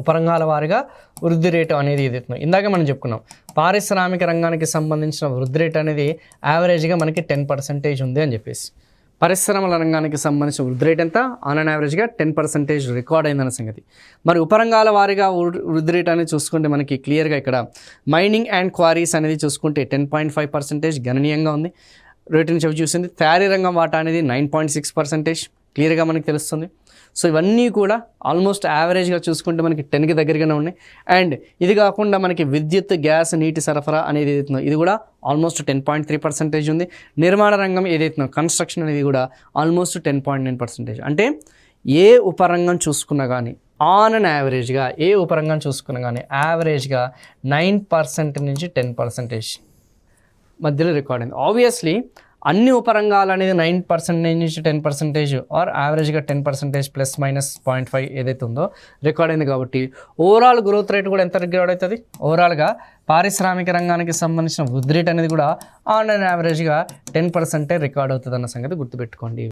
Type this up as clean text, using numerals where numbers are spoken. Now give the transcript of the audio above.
ఉపరంగాల వారిగా వృద్ధి రేటు అనేది ఏదైతుందో ఇందాక మనం చెప్పుకున్నాం పారిశ్రామిక రంగానికి సంబంధించిన వృద్ధి రేటు అనేది యావరేజ్గా మనకి 10% ఉంది అని చెప్పేసి. పరిశ్రమల రంగానికి సంబంధించిన వృద్ధి రేట్ ఎంత ఆన్ అండ్ యావరేజ్గా 10% రికార్డ్ అయిందన్న సంగతి. మరి ఉపరంగాల వారిగా వృద్ధి రేట్ అనేది చూసుకుంటే మనకి క్లియర్గా ఇక్కడ మైనింగ్ అండ్ క్వారీస్ అనేది చూసుకుంటే 10.5% గణనీయంగా ఉంది, రేటుని చూసింది. తయారీ రంగం వాటా అనేది 9.6% క్లియర్గా మనకి తెలుస్తుంది. సో ఇవన్నీ కూడా ఆల్మోస్ట్ యావరేజ్గా చూసుకుంటే మనకి 10కి దగ్గరగానే ఉన్నాయి. అండ్ ఇది కాకుండా మనకి విద్యుత్, గ్యాస్, నీటి సరఫరా అనేది ఏదైతుందో ఇది కూడా ఆల్మోస్ట్ 10.3% ఉంది. నిర్మాణ రంగం ఏదైతుందో కన్స్ట్రక్షన్ అనేది కూడా ఆల్మోస్ట్ 10.9%. అంటే ఏ ఉపరంగం చూసుకున్నా కానీ ఆన్ అండ్ యావరేజ్గా ఏ ఉపరంగం చూసుకున్నా కానీ యావరేజ్గా 9% నుంచి 10% మధ్యలో రికార్డ్ అయింది. ఆబ్వియస్లీ అన్ని ఉపరంగాలు అనేది 9% నుంచి 10% ఆర్ యావరేజ్గా 10% ±0.5 ఏదైతే ఉందో రికార్డ్ అయింది. కాబట్టి ఓవరాల్ గ్రోత్ రేట్ కూడా ఎంత రికార్డ్ అవుతుంది, ఓవరాల్గా పారిశ్రామిక రంగానికి సంబంధించిన వృద్ధి రేట్ అనేది కూడా ఆన్ అండ్ యావరేజ్గా 10% రికార్డ్ అవుతుంది అన్న సంగతి గుర్తుపెట్టుకోండి.